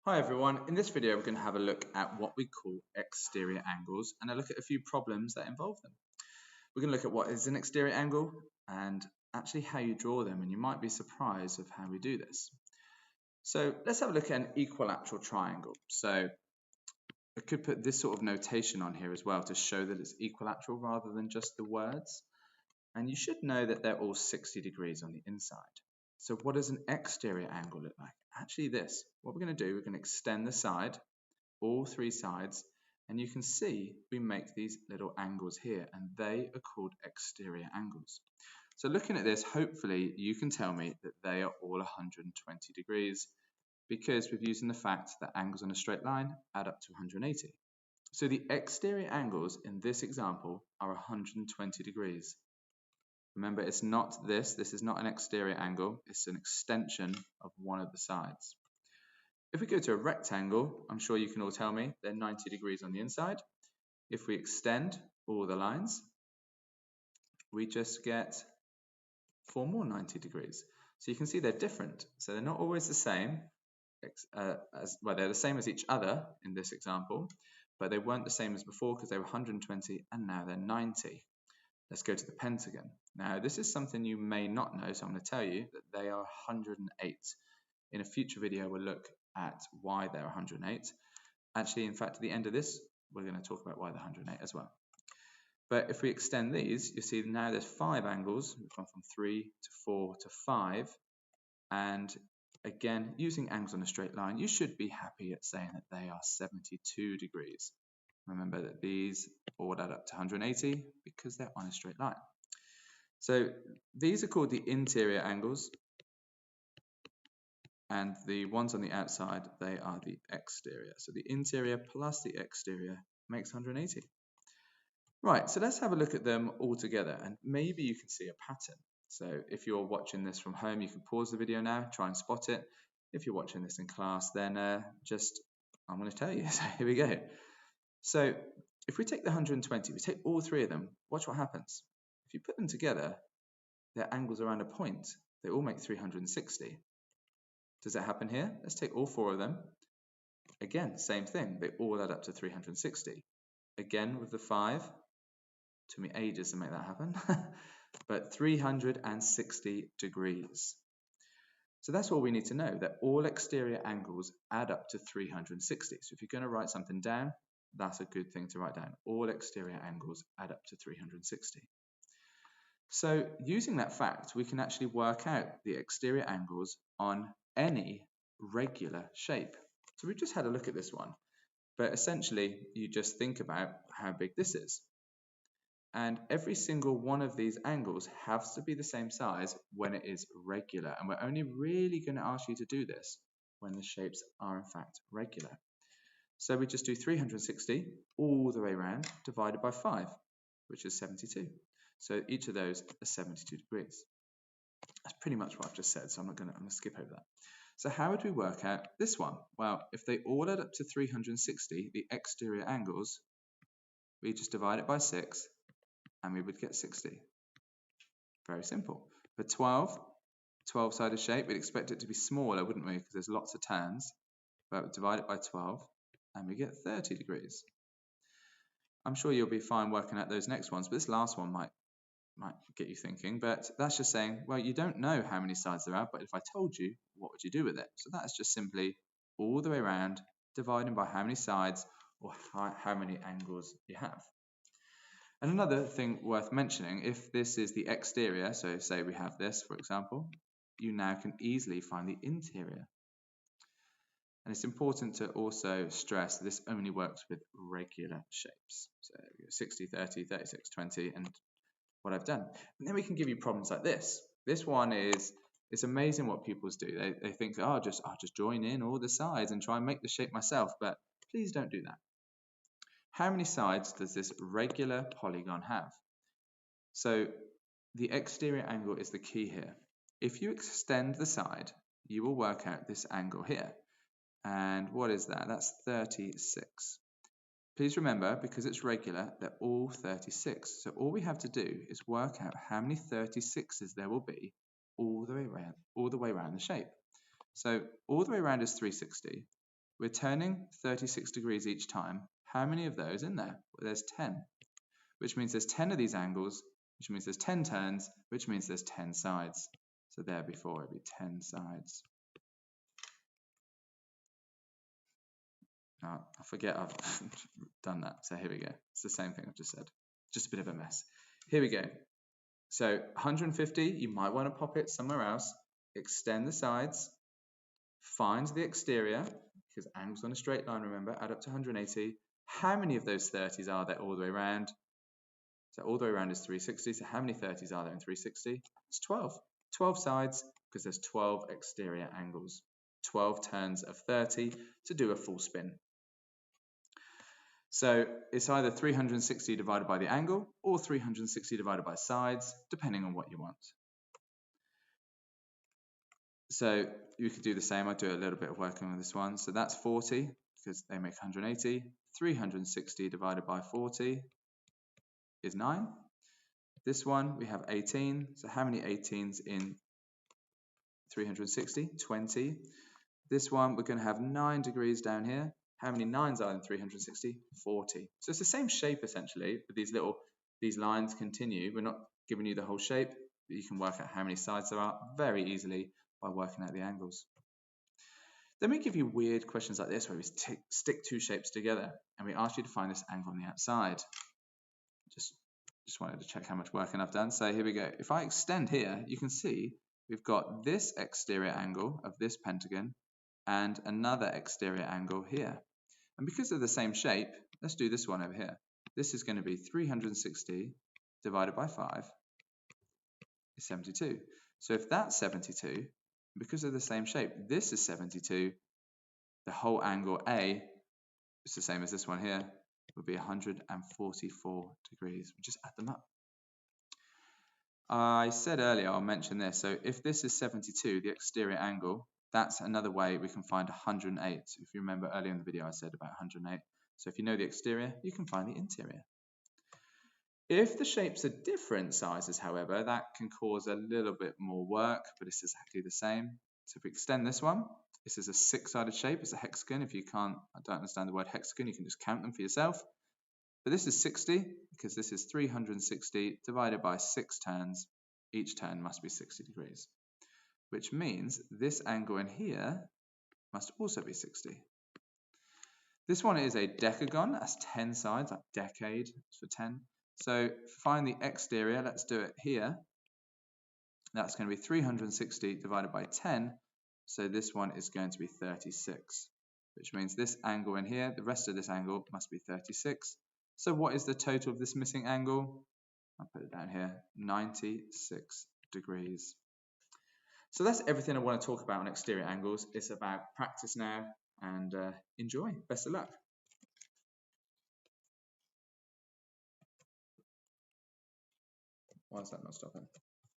Hi everyone, in this video we're going to have a look at what we call exterior angles and a look at a few problems that involve them. We're going to look at what is an exterior angle and actually how you draw them, and you might be surprised of how we do this. So let's have a look at an equilateral triangle. So I could put this sort of notation on here as well to show that it's equilateral rather than just the words. And you should know that they're all 60 degrees on the inside. So what does an exterior angle look like? Actually this, what we're going to do, we're going to extend the side, all three sides, and you can see we make these little angles here, and they are called exterior angles. So looking at this, hopefully you can tell me that they are all 120 degrees because we're using the fact that angles on a straight line add up to 180. So the exterior angles in this example are 120 degrees. Remember, it's not this is not an exterior angle, it's an extension of one of the sides. If we go to a rectangle, I'm sure you can all tell me they're 90 degrees on the inside. If we extend all the lines, we just get 4 more 90 degrees. So you can see they're different. So they're not always the same, they're the same as each other in this example, but they weren't the same as before because they were 120 and now they're 90. Let's go to the pentagon. Now, this is something you may not know, so I'm going to tell you that they are 108. In a future video, we'll look at why they're 108. Actually, in fact, at the end of this, we're going to talk about why they're 108 as well. But if we extend these, you see now there's 5 angles. We've gone from 3 to 4 to 5. And again, using angles on a straight line, you should be happy at saying that they are 72 degrees. Remember that these all add up to 180 because they're on a straight line. So these are called the interior angles, and the ones on the outside, they are the exterior. So the interior plus the exterior makes 180. Right, so let's have a look at them all together, and maybe you can see a pattern. So if you're watching this from home, you can pause the video now, try and spot it. If you're watching this in class, then I'm going to tell you. So here we go. So if we take the 120, we take all 3 of them, watch what happens. If you put them together, their angles around a point, they all make 360. Does that happen here? Let's take all 4 of them. Again, same thing, they all add up to 360. Again with the 5, took me ages to make that happen, but 360 degrees. So that's all we need to know, that all exterior angles add up to 360. So if you're going to write something down, that's a good thing to write down. All exterior angles add up to 360. So using that fact, we can actually work out the exterior angles on any regular shape. So we've just had a look at this one, but essentially you just think about how big this is. And every single one of these angles has to be the same size when it is regular. And we're only really going to ask you to do this when the shapes are in fact regular. So we just do 360 all the way around divided by 5, which is 72. So each of those are 72 degrees. That's pretty much what I've just said, so I'm going to skip over that. So how would we work out this one? Well, if they all add up to 360, the exterior angles, we just divide it by 6, and we would get 60. Very simple. For 12-sided shape, we'd expect it to be smaller, wouldn't we? Because there's lots of turns. But we divide it by 12, and we get 30 degrees. I'm sure you'll be fine working out those next ones, but this last one might get you thinking. But that's just saying, well, you don't know how many sides there are, but if I told you, what would you do with it? So that's just simply all the way around, dividing by how many sides or how many angles you have. And another thing worth mentioning, if this is the exterior, so say we have this, for example, you now can easily find the interior. And it's important to also stress that this only works with regular shapes. So 60, 30, 36, 20, and what I've done. And then we can give you problems like this. This one is, it's amazing what pupils do. They think, oh, I'll just join in all the sides and try and make the shape myself, but please don't do that. How many sides does this regular polygon have? So the exterior angle is the key here. If you extend the side, you will work out this angle here. And what is that? That's 36. Please remember, because it's regular, they're all 36. So all we have to do is work out how many 36s there will be all the way around the shape. So all the way around is 360. we're turning 36 degrees each time. How many of those in there? Well, there's 10, which means there's 10 of these angles, which means there's 10 turns, which means there's 10 sides. So there before it'd be 10 sides. I forget I've done that. So here we go. It's the same thing I've just said. Just a bit of a mess. Here we go. So 150, you might want to pop it somewhere else. Extend the sides. Find the exterior, because angles on a straight line, remember, add up to 180. How many of those 30s are there all the way around? So all the way around is 360. So how many 30s are there in 360? It's 12. 12 sides, because there's 12 exterior angles. 12 turns of 30 to do a full spin. So it's either 360 divided by the angle or 360 divided by sides, depending on what you want. So you could do the same. I'll do a little bit of working with this one. So that's 40, because they make 180. 360 divided by 40 is 9. This one, we have 18. So how many 18s in 360? 20. This one, we're going to have 9 degrees down here. How many 9s are in 360? 40. So it's the same shape essentially, but these lines continue. We're not giving you the whole shape, but you can work out how many sides there are very easily by working out the angles. Then we give you weird questions like this where we stick two shapes together and we ask you to find this angle on the outside. Just wanted to check how much working I've done. So here we go. If I extend here, you can see we've got this exterior angle of this pentagon and another exterior angle here. And because they're the same shape, let's do this one over here. This is going to be 360 divided by 5 is 72. So if that's 72, because they're the same shape, this is 72, the whole angle A is the same as this one here, would be 144 degrees. We just add them up. I said earlier, I'll mention this. So if this is 72, the exterior angle, that's another way we can find 108. So if you remember earlier in the video, I said about 108. So if you know the exterior, you can find the interior. If the shapes are different sizes, however, that can cause a little bit more work, but it's exactly the same. So if we extend this one, this is a 6-sided shape. It's a hexagon. If you don't understand the word hexagon, you can just count them for yourself. But this is 60 because this is 360 divided by 6 turns. Each turn must be 60 degrees, which means this angle in here must also be 60. This one is a decagon. That's 10 sides, like decade for 10. So find the exterior. Let's do it here. That's going to be 360 divided by 10. So this one is going to be 36, which means this angle in here, the rest of this angle must be 36. So what is the total of this missing angle? I'll put it down here, 96 degrees. So that's everything I want to talk about on exterior angles. It's about practice now and enjoy. Best of luck. Why is that not stopping?